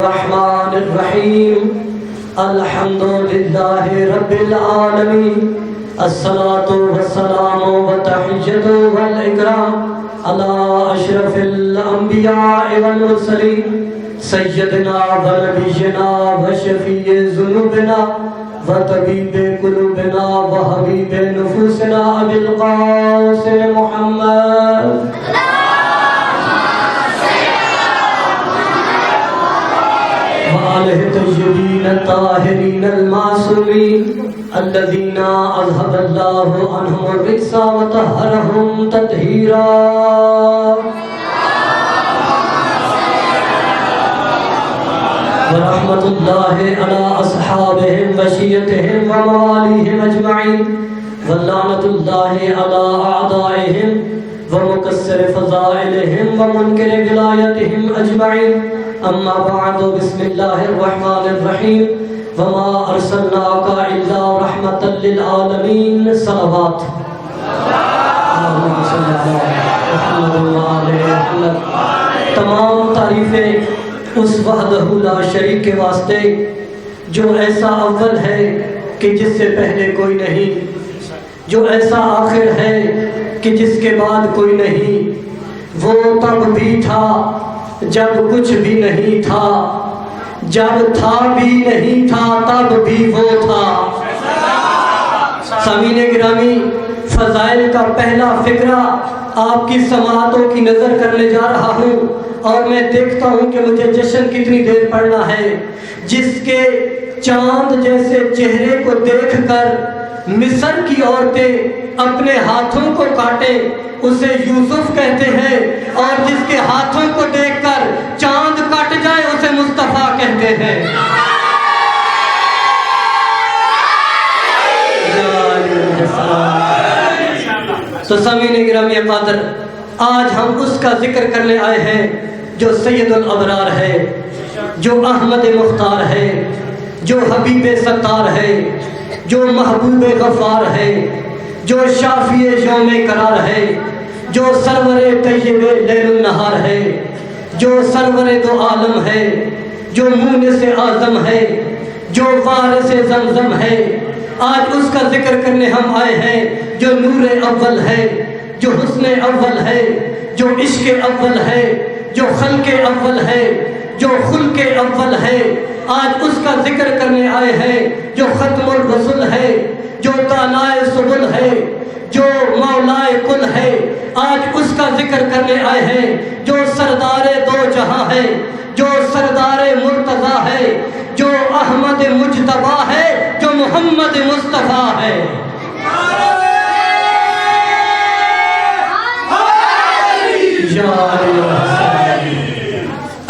الرحمن الرحیم الحمد للہ رب العالمین الصلاة والسلام والتحیۃ والاکرام علی اشرف الانبیاء والمرسلین سیدنا و نبینا و شفیع ذنوبنا و طبیب قلوبنا و حبیب نفوسنا ابی القاسم محمد وآلہ طیبین الطاہرین المعصومین الذین اذهب اللہ عنہم الرجس وطہرہم تطہیرا ورحمۃ اللہ علی اصحابہم وشیعتہم وموالیہم اجمعین ولعنۃ اللہ علی اعدائہم ومکسر فضائلہم ومنکر ولایتہم اجمعین اما بعد بسم اللہ الرحمن الرحیم وما ارسلناک الا رحمۃ للعالمین صلوات اللہم صلی علی محمد وآلہ محمد۔ تمام تعریفیں اس وحدہ لا شریک کے واسطے جو ایسا اول ہے کہ جس سے پہلے کوئی نہیں، جو ایسا آخر ہے کہ جس کے بعد کوئی نہیں، وہ تب بھی تھا جب کچھ بھی نہیں تھا، جب تھا بھی نہیں تھا تب بھی وہ تھا۔ سامعین گرامی، فضائل کا پہلا فقرہ آپ کی سماعتوں کی نظر کرنے جا رہا ہوں، اور میں دیکھتا ہوں کہ مجھے جشن کتنی دیر پڑھنا ہے۔ جس کے چاند جیسے چہرے کو دیکھ کر مصر کی عورتیں اپنے ہاتھوں کو کاٹیں اسے یوسف کہتے ہیں، اور جس کے ہاتھوں کو دیکھ کر چاند کٹ جائے اسے مصطفیٰ کہتے ہیں۔ تو سامعین گرامی قادر، آج ہم اس کا ذکر کرنے آئے ہیں جو سید الابرار ہے، جو احمد مختار ہے، جو حبیب ستار ہے، جو محبوب غفار ہے، جو شافی یوم قرار ہے، جو سرور طیب لیل النہار ہے، جو سرور دو عالم ہے، جو مونس اعظم ہے، جو وارث زمزم ہے۔ آج اس کا ذکر کرنے ہم آئے ہیں جو نور اول ہے، جو حسن اول ہے، جو عشق اول ہے، جو خلق اول ہے، جو خلق اول ہے۔ آج اس کا ذکر کرنے آئے ہیں جو ختم الرسل ہے، جو دانائے سبل ہے، جو مولائے کل ہے۔ آج اس کا ذکر کرنے آئے ہیں جو سردار دو جہاں ہے، جو سردار مرتضیٰ ہے، جو احمد مجتبیٰ ہے، جو محمد مصطفیٰ ہے۔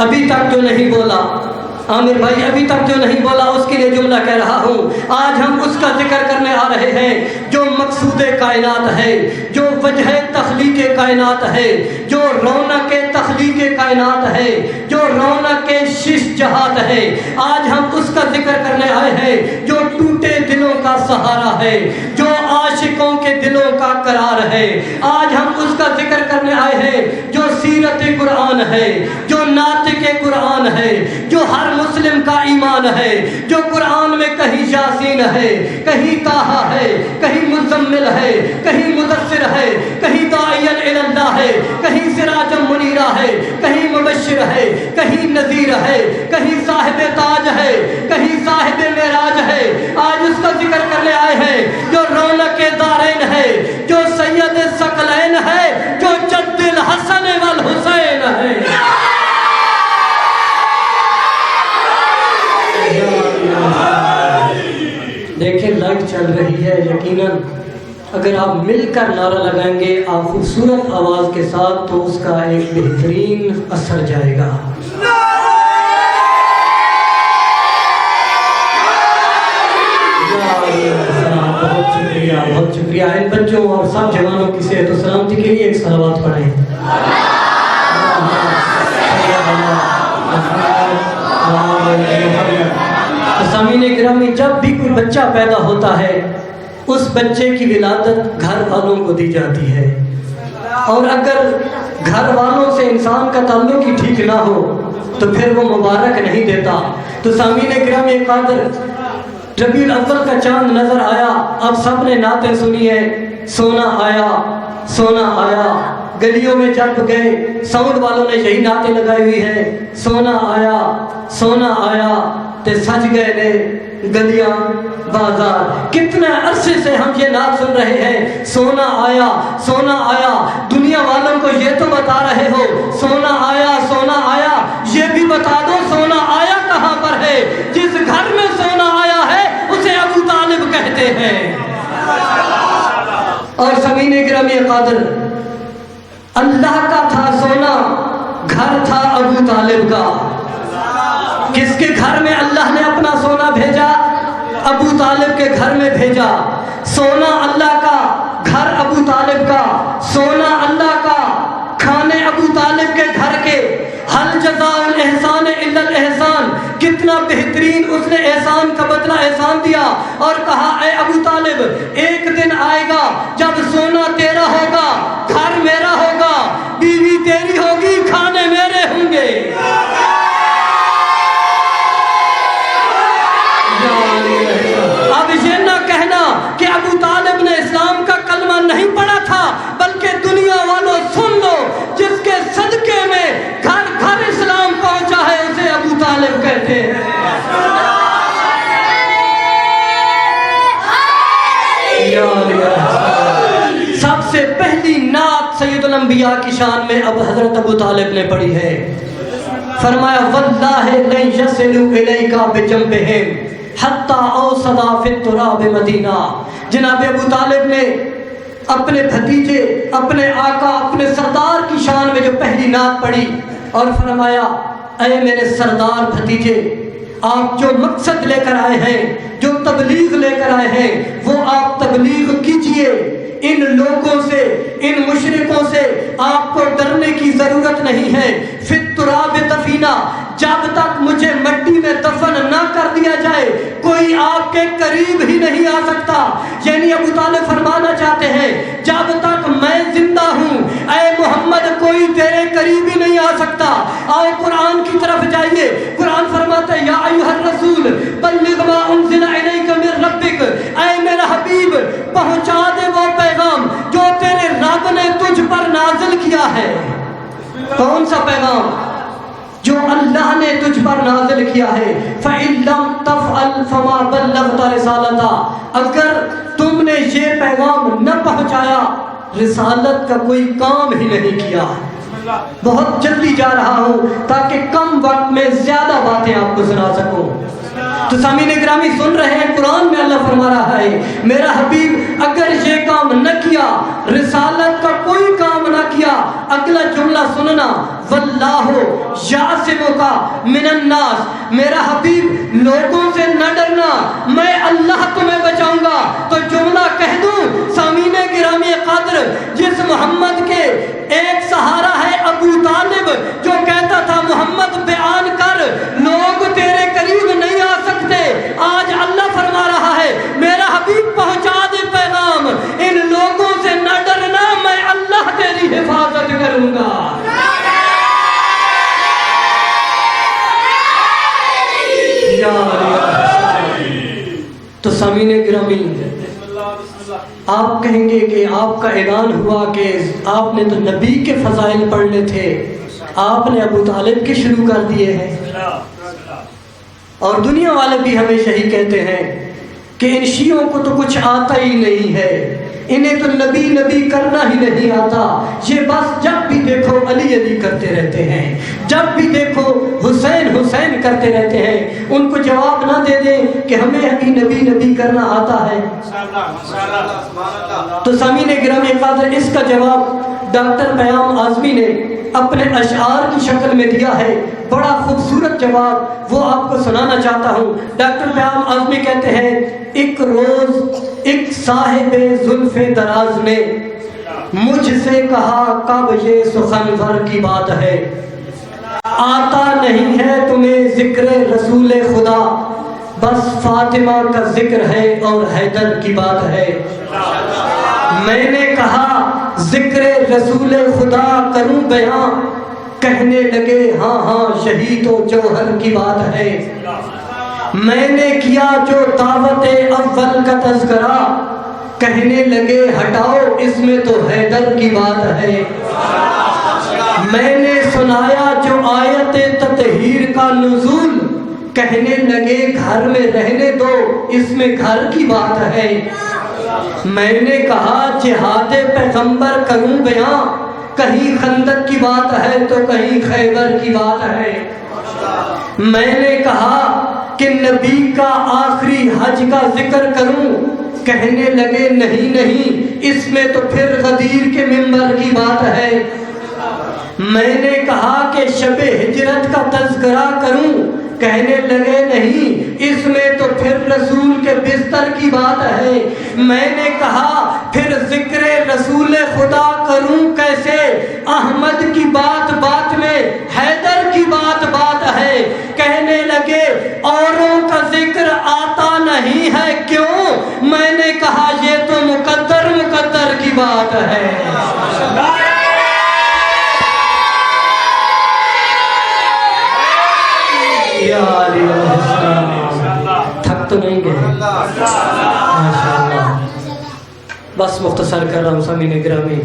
ابھی تک جو نہیں بولا عامر بھائی، ابھی تک جو نہیں بولا اس کے لیے جملہ کہہ رہا ہوں۔ آج ہم اس کا ذکر کرنے آ رہے ہیں جو مقصود کائنات ہے، جو وجہ تخلیق کائنات ہے، جو رونق تخلیق کائنات ہے، جو رونق شش جہات ہے۔ آج ہم اس کا ذکر کرنے آئے ہیں جو ٹوٹے دلوں کا سہارا ہے، جو عاشقوں کے دلوں کا قرار ہے۔ آج ہم اس کا ذکر کرنے آئے ہیں جو سیرت قرآن ہے، جو ناطق قرآن ہے، جو ہر مسلم کا ایمان ہے، جو قرآن میں کہیں یاسین ہے، کہیں طٰہٰ ہے، کہیں مزمل ہے، کہیں مدثر ہے، کہیں داعی الی اللہ ہے، کہیں سراج منیرہ ہے، کہیں مبشر ہے، کہیں نذیر ہے، کہیں صاحب تاج ہے، کہیں صاحب معراج ہے۔ آج اس کا ذکر کرنے آئے ہیں جو رونق دارین ہے، جو سید ثقلین ہے، جو جد الحسن والحسین ہے۔ دیکھیں لائٹ چل رہی ہے، یقیناً اگر آپ مل کر نعرہ لگائیں گے آپ خوبصورت آواز کے ساتھ تو اس کا ایک بہترین اثر جائے گا۔ بہت شکریہ، بہت شکریہ۔ ان بچوں اور سب جوانوں کی صحت و سلامتی کے لیے ایک صلوات پڑھیں۔ سامعین گرامی، جب بھی کوئی بچہ پیدا ہوتا ہے اس بچے کی ولادت گھر والوں کو دی جاتی ہے، اور اگر گھر والوں سے انسان کا تعلق ہی ٹھیک نہ ہو تو پھر وہ مبارک نہیں دیتا۔ تو سامعین گرامی قادر، ربیع الاول کا چاند نظر آیا، اب سب نے نعتیں سنی ہے، سونا آیا سونا آیا، گلیوں میں جب گئے ساؤنڈ والوں نے یہی نعتیں لگائی ہوئی ہے، سونا آیا تے سج گئے نے گلیاں بازار۔ کتنے عرصے سے ہم یہ نعت سن رہے ہیں، سونا آیا، دنیا والوں کو یہ تو بتا رہے ہو سونا آیا، یہ بھی بتا دو سونا آیا کہاں پر ہے؟ جس گھر میں سونا آیا ہے اسے ابو طالب کہتے ہیں۔ اور سامعین گرامی قادر، اللہ کا تھا سونا، گھر تھا ابو طالب کا۔ کس کے گھر میں اللہ نے اپنا سونا بھیجا؟ ابو طالب کے گھر میں بھیجا۔ سونا اللہ کا، گھر ابو طالب کا، سونا اللہ کا، کھانے ابو طالب کے گھر کے۔ حل جزاء الاحسان الا الاحسان، کتنا بہترین اس نے احسان کا بدلہ احسان دیا اور کہا اے ابو طالب، ایک دن آئے گا جب سونا تیرا ہوگا، گھر میرا ہوگا، بیوی تیری ہوگی، کھانے میرے ہوں گے۔ اب یہ نہ کہنا کہ ابو طالب نے اسلام کا کلمہ نہیں پڑھا تھا، بلکہ دنیا والوں سن لو، جس کے صدقے میں گھر گھر اسلام پہنچا ہے اسے ابو طالب کہتے ہیں۔ سب سے پہلی نعت سید الانبیاء کی شان میں اب حضرت ابو طالب نے پڑھی ہے۔ فرمایا واللہ لن یصلوا الیک بجنبہم حتی اوصدا فی التراب مدینہ۔ جناب ابو طالب نے اپنے بھتیجے، اپنے آقا، اپنے سردار کی شان میں جو پہلی نعت پڑھی اور فرمایا اے میرے سردار بھتیجے، آپ جو مقصد لے کر آئے ہیں، جو تبلیغ لے کر آئے ہیں، وہ آپ تبلیغ کیجئے۔ ان لوگوں سے، ان مشرکوں سے آپ کو ڈرنے کی ضرورت نہیں ہے۔ فی التراب دفینہ، جب تک مجھے مٹی میں دفن نہ کر دیا جائے کوئی آپ کے قریب ہی نہیں آ سکتا۔ یعنی ابو طالب فرمانا چاہتے ہیں جب تک میں زندہ ہوں اے محمد کوئی تیرے قریب ہی نہیں آ سکتا۔ آؤ قرآن کی طرف جائیے، قرآن فرماتا ہے یا ایھا الرسول بلغ ما انزل الیک من ربک، اے میرا حبیب پہنچا دے وہ پیغام جو تیرے رب نے تجھ پر نازل کیا ہے۔ کون سا پیغام؟ جو اللہ نے تجھ پر نازل کیا ہے۔ فَإِن لَمْ تَفْعَلْ فَمَا بَلَّغْتَ رِسَالَتَهُ، اگر تم نے یہ پیغام نہ پہنچایا رسالت کا کوئی کام ہی نہیں کیا۔ بہت جلدی جا رہا ہوں تاکہ کم وقت میں زیادہ باتیں آپ کو سنا سکوں۔ تو سامعین گرامی سن رہے ہیں، قرآن میں اللہ فرما رہا ہے میرا حبیب اگر یہ کام نہ کیا، رسالت کا کوئی کام نہ کیا، اگلا جملہ سننا واللہ یعصمک من الناس، میرا حبیب لوگوں سے نہ ڈرنا، میں اللہ تمہیں بچاؤں گا۔ تو جملہ کہہ دوں سامعین گرامی قادر، جس محمد کے ایک سہارا ہے ابو طالب جو کہتا تھا محمد بیان کر، لوگ تیرے قریب نہیں آ سکتے، آج اللہ فرما رہا ہے میرا حبیب پہنچا دے پیغام، ان لوگوں سے نہ ڈرنا، میں اللہ تیری حفاظت کروں گا۔ تو سامعین گرامی آپ کہیں گے کہ آپ کا اعلان ہوا کہ آپ نے تو نبی کے فضائل پڑھنے تھے، آپ نے ابو طالب کے شروع کر دیے ہیں۔ اور دنیا والے بھی ہمیشہ ہی کہتے ہیں کہ ان شیعوں کو تو کچھ آتا ہی نہیں ہے، انہیں تو نبی نبی کرنا ہی نہیں آتا، یہ بس جب بھی دیکھو علی علی کرتے رہتے ہیں، جب بھی دیکھو حسین حسین کرتے رہتے ہیں۔ ان کو جواب نہ دے دیں کہ ہمیں ابھی نبی نبی کرنا آتا ہے۔ تو سامعین گرامی قادر، اس کا جواب ڈاکٹر پیام اعظمی نے اپنے اشعار کی شکل میں دیا ہے، بڑا خوبصورت جواب، وہ آپ کو سنانا چاہتا ہوں۔ ڈاکٹر پیام اعظمی کہتے ہیں ایک روز ایک صاحب زلف دراز نے مجھ سے کہا کب یہ سخنور کی بات ہے، آتا نہیں ہے تمہیں ذکر رسول خدا، بس فاطمہ کا ذکر ہے اور حیدر کی بات ہے۔ میں نے کہا ذکر رسول خدا کروں بیان، کہنے لگے ہاں ہاں شہید و جوہر کی بات ہے، میں نے کیا جو دعوت اول کا تذکرہ، کہنے لگے ہٹاؤ اس میں تو حیدر کی بات ہے، میں نے سنایا جو آیت تطہیر کا نزول، کہنے لگے گھر میں رہنے دو اس میں گھر کی بات ہے، میں نے کہا جہاد پیغمبر کروں بیاں، کہیں خندق کی بات ہے تو کہیں خیبر کی بات ہے، میں نے کہا کہ نبی کا آخری حج کا ذکر کروں، کہنے لگے نہیں نہیں اس میں تو پھر غدیر کے منبر کی بات ہے، میں نے کہا کہ شب ہجرت کا تذکرہ کروں، کہنے لگے نہیں اس میں تو پھر رسول کے بستر کی بات ہے، میں نے کہا پھر ذکر رسول خدا کروں کیسے، احمد کی بات بات میں حیدر کی بات بات ہے، کہنے لگے اوروں کا ذکر آتا نہیں ہے کیوں، میں نے کہا یہ تو مقدر مقدر کی بات ہے، یا علی علیہ السلام، تھک تو نہیں گئے ماشاءاللہ، بس مختصر کر رہا ہوں سامعین گرامی،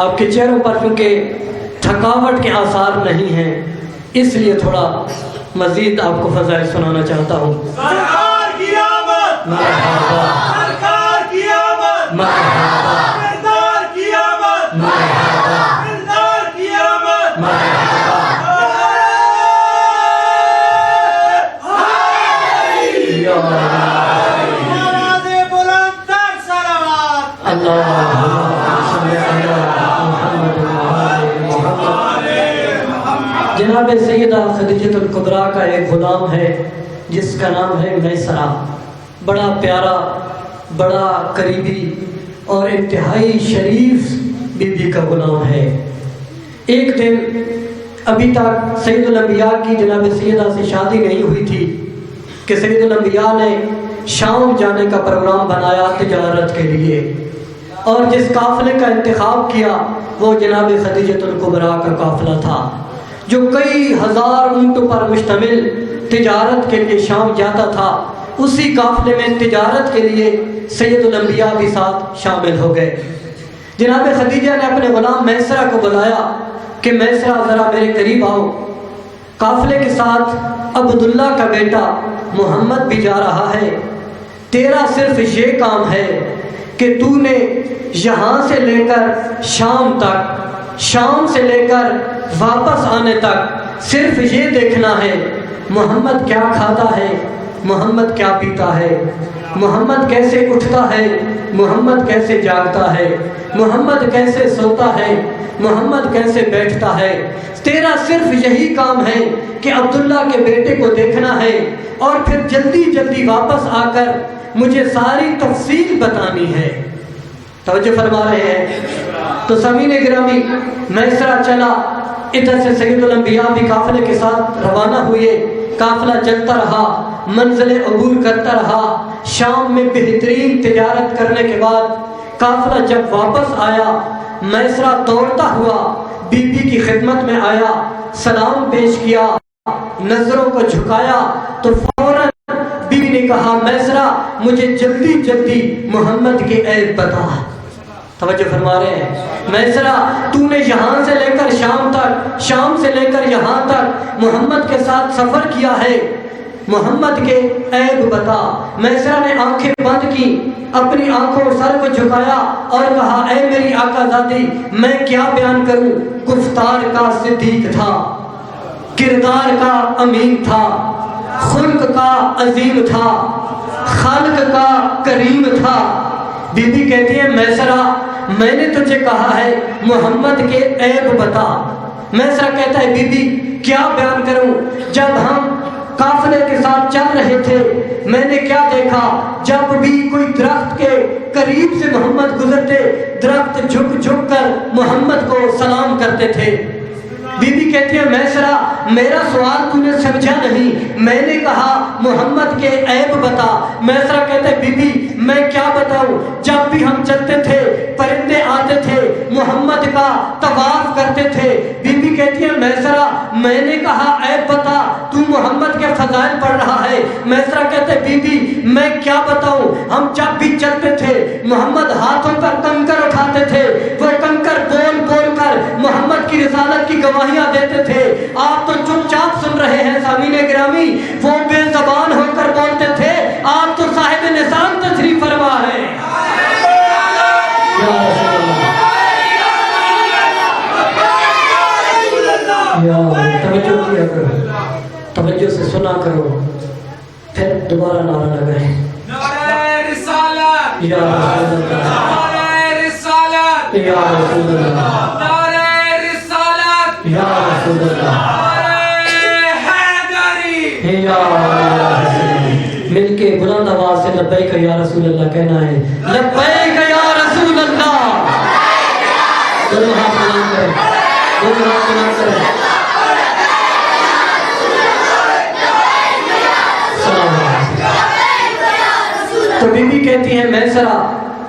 آپ کے چہروں پر کیونکہ تھکاوٹ کے آثار نہیں ہیں اس لیے تھوڑا مزید آپ کو فضائل سنانا چاہتا ہوں۔ سرکار کی آمد، مرحبا سرکار کی آمد، مرحبا سرکار کی آمد، مرحبا سرکار کی آمد، مرحبا، یا آواز بلند تر صلوات، اللہم صلی علی محمد جناب سیدہ خدیجہ الکبریٰ کا ایک غلام ہے جس کا نام ہے میسرہ، بڑا پیارا، بڑا قریبی اور انتہائی شریف بی بی کا غلام ہے۔ ایک دن ابھی تک سید الانبیاء کی جناب سیدہ سے شادی نہیں ہوئی تھی کہ سید الانبیاء نے شام جانے کا پروگرام بنایا تجارت کے لیے، اور جس قافلے کا انتخاب کیا وہ جناب خدیجہ الکبریٰ کا قافلہ تھا جو کئی ہزار اونٹوں پر مشتمل تجارت کے لیے شام جاتا تھا۔ اسی قافلے میں تجارت کے لیے سید الانبیاء بھی ساتھ شامل ہو گئے۔ جناب خدیجہ نے اپنے غلام میسرہ کو بلایا کہ میسرہ ذرا میرے قریب آؤ، قافلے کے ساتھ عبداللہ کا بیٹا محمد بھی جا رہا ہے، تیرا صرف یہ کام ہے کہ تو نے یہاں سے لے کر شام تک، شام سے لے کر واپس آنے تک صرف یہ دیکھنا ہے محمد کیا کھاتا ہے، محمد کیا پیتا ہے، محمد کیسے اٹھتا ہے، محمد کیسے جاگتا ہے، محمد کیسے سوتا ہے، محمد کیسے بیٹھتا ہے، تیرا صرف یہی کام ہے کہ عبداللہ کے بیٹے کو دیکھنا ہے اور پھر جلدی جلدی واپس آ کر مجھے ساری تفصیل بتانی ہے۔ توجہ فرما رہے ہیں تو سامعین گرامی، میسرہ چلا، ادھر سے سید الانبیاء بھی قافلے کے ساتھ روانہ ہوئے، قافلہ چلتا رہا، منزل عبور کرتا رہا، شام میں بہترین تجارت کرنے کے بعد قافلہ جب واپس آیا، میسرہ دوڑتا ہوا بی بی کی خدمت میں آیا، سلام پیش کیا، نظروں کو جھکایا تو فوراً بی بی نے کہا میسرہ مجھے جلدی جلدی محمد کے عیب بتا۔ توجہ فرما رہے ہیں، میسرہ تو نے یہاں سے لے کر شام تک، شام سے لے کر یہاں تک محمد کے ساتھ سفر کیا ہے، محمد کے عیب بتا۔ میسرہ نے آنکھیں بند کی، اپنی آنکھوں اور سر کو جھکایا اور کہا اے میری آقا زادی میں کیا بیان کروں، گفتار کا صدیق تھا، کردار کا امین تھا، خلق کا عظیم تھا، خالق کا کریم تھا۔ بی بی کہتی ہے میسرہ میں نے تجھے کہا ہے محمد کے عیب بتا۔ میسرہ کہتا ہے بی بی کیا بیان کروں، جب ہم قافلے کے ساتھ چل رہے تھے میں نے کیا دیکھا، جب بھی کوئی درخت کے قریب سے محمد گزرتے درخت جھک جھک کر محمد کو سلام کرتے تھے۔ بی بی کہتی ہے میسرہ میرا سوال تو نے سمجھا نہیں، میں نے کہا محمد کے عیب بتا۔ میسرہ کہتے ہیں بی بی میں کیا بتاؤں، جب بھی ہم چلتے تھے پرندے آتے تھے محمد کا طواف کرتے تھے۔ بی بی کہتی ہے میسرہ میں نے کہا عیب بتا، تو محمد کے فضائل پڑھ رہا ہے۔ میسرہ کہتے ہیں بی بی میں کیا بتاؤں، ہم جب بھی چلتے تھے محمد ہاتھوں پر کنکر اٹھاتے تھے، وہ کنکر بول بول کر محمد کی رسالت کی گواہیاں دیتے تھے۔ آپ تو چپ چاپ سن رہے ہیں سامعین گرامی، وہ بے زبان ہو کر بولتے تھے، آپ تو صاحب نظام تشریف فرما ہے۔ یا توجہ کیا کرو، توجہ سے سنا کرو، پھر دوبارہ نعرہ لگائیں نعرہ رسالت، یا رسول اللہ، نعرہ رسالت، یا رسول اللہ، نعرہ رسالت، یا رسول اللہ، نعرہ حیدری، یا رسول۔ مل کے بلند آواز سے لبیک یا رسول اللہ کہنا ہے، لبیک یا رسول اللہ۔ دونوں ہاتھ بلند کریں، دونوں ہاتھ بلند کریں۔ تو بی بی کہتی ہے میسرہ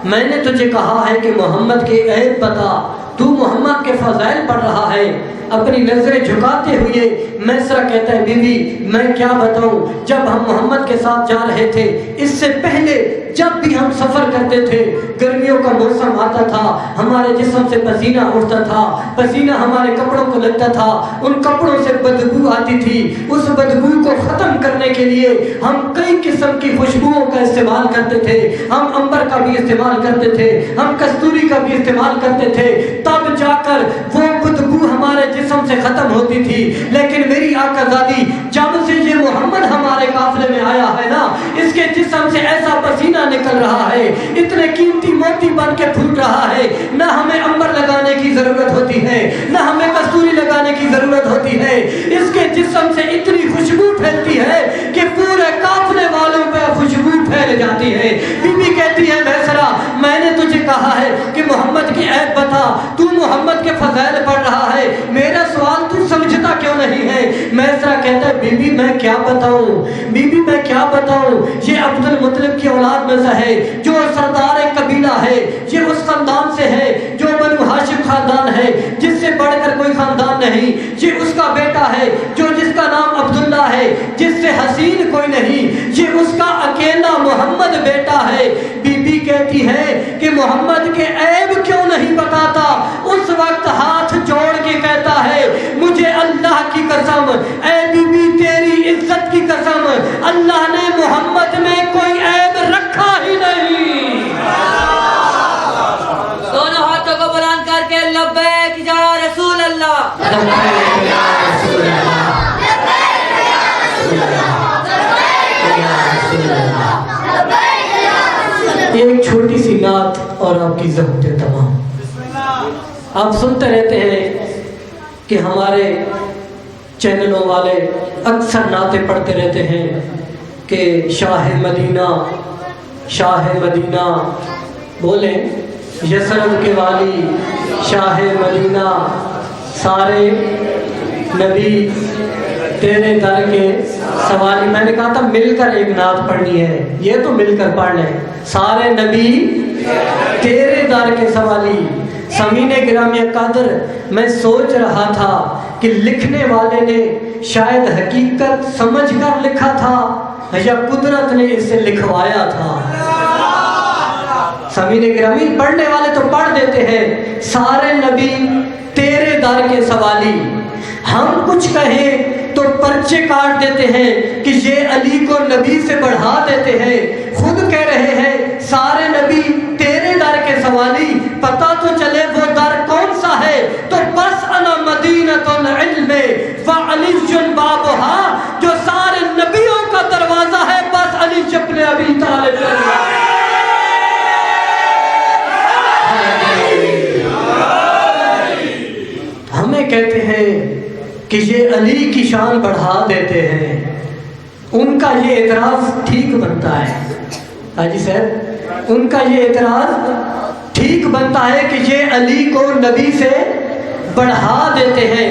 میں نے تجھے کہا ہے کہ محمد کے عیب بتا، تو محمد کے فضائل پڑھ رہا ہے۔ اپنی نظریں جھکاتے ہوئے میسرہ کہتا ہے بی بی میں کیا بتاؤں، جب ہم محمد کے ساتھ جا رہے تھے اس سے پہلے جب بھی ہم سفر کرتے تھے، گرمیوں کا موسم آتا تھا، ہمارے جسم سے پسینہ اٹھتا تھا، پسینہ ہمارے کپڑوں کو لگتا تھا، ان کپڑوں سے بدبو آتی تھی۔ اس بدبو کو ختم کرنے کے لیے ہم کئی قسم کی خوشبوؤں کا استعمال کرتے تھے، ہم عنبر کا بھی استعمال کرتے تھے، ہم کستوری کا بھی استعمال کرتے تھے، تب جا کر وہ بدبو ہمارے جسم سے ختم ہوتی تھی۔ لیکن میری آقا زادی جب سے یہ محمد ہمارے قافلے میں آیا ہے نا، اس کے جسم سے ایسا پسینہ نکل رہا ہے، اتنے قیمتی موتی بن کے پھوٹ رہا ہے، نہ ہمیں عنبر لگانے کی ضرورت ہوتی ہے، نہ ہمیں کستوری لگانے کی ضرورت ہوتی ہے، اس کے جسم سے اتنی خوشبو پھیلتی ہے کہ پورے قافلے والوں پہ خوشبو پھیل جاتی ہے۔ بی بی کہتی ہے میسرہ میں نے تجھے کہا ہے کہ محمد کی عیب بتا، تو محمد کے فضائل پڑھ رہا ہے، میرا سوال تو سمجھتا کیوں نہیں ہے؟ میسرہ کہتا ہے بی بی میں کیا بتاؤں، بی بی میں کیا بتاؤں، یہ عبد المطلب کی اولاد میں سے ہے، جو سردار قبیلہ ہے، یہ اس خاندان سے ہے جو بنو ہاشم خاندان ہے، جس سے بڑھ کر کوئی خاندان نہیں، یہ اس کا بیٹا ہے جو جس کا نام عبداللہ ہے، جس سے حسین کوئی نہیں، یہ اس کا اکیلا محمد بیٹا ہے۔ بی بی کہتی ہے کہ محمد کے عیب کیوں نہیں بتاتا؟ اس وقت ہاتھ جوڑ کے کہتا ہے مجھے اللہ کی قسم، اے بی بی تیری عزت کی قسم، اللہ نے محمد میں کوئی عیب رکھا ہی نہیں۔ دونوں ہاتھوں کو بلند کر کے لبیک یا رسول اللہ، لبیک یا رسول اللہ، ایک چھوٹی سی نعت اور آپ کی زحمتیں تمام۔ آپ سنتے رہتے ہیں کہ ہمارے چینلوں والے اکثر نعتیں پڑھتے رہتے ہیں کہ شاہ مدینہ، شاہ مدینہ، بولیں یثرب کے والی شاہ مدینہ، سارے نبی تیرے در کے سوالی۔ میں نے کہا تھا مل کر ایک نعت پڑھنی ہے، یہ تو مل کر پڑھ لیں، سارے نبی تیرے در کے سوالی۔ سامعین گرامی قدر میں سوچ رہا تھا کہ لکھنے والے نے شاید حقیقت سمجھ کر لکھا تھا یا قدرت نے اسے لکھوایا تھا۔ سامعین گرامی پڑھنے والے تو پڑھ دیتے ہیں سارے نبی تیرے در کے سوالی، ہم کچھ کہیں تو پرچے کاٹ دیتے ہیں کہ یہ علی کو نبی سے بڑھا دیتے ہیں، خود کہہ رہے ہیں سارے نبی تیرے در کے سوالی، پتہ تو چلے وہ در کون سا ہے، تو بس انا مدینۃ العلم وعلی بابھا، جو سارے نبیوں کا دروازہ ہے بس علی ابن ابی طالب۔ ہمیں کہتے ہیں کہ یہ علی کی شان بڑھا دیتے ہیں، ان کا یہ اعتراض ٹھیک بنتا ہے، حاجی صاحب ان کا یہ اعتراض ٹھیک بنتا ہے کہ یہ علی کو نبی سے بڑھا دیتے ہیں۔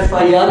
FIR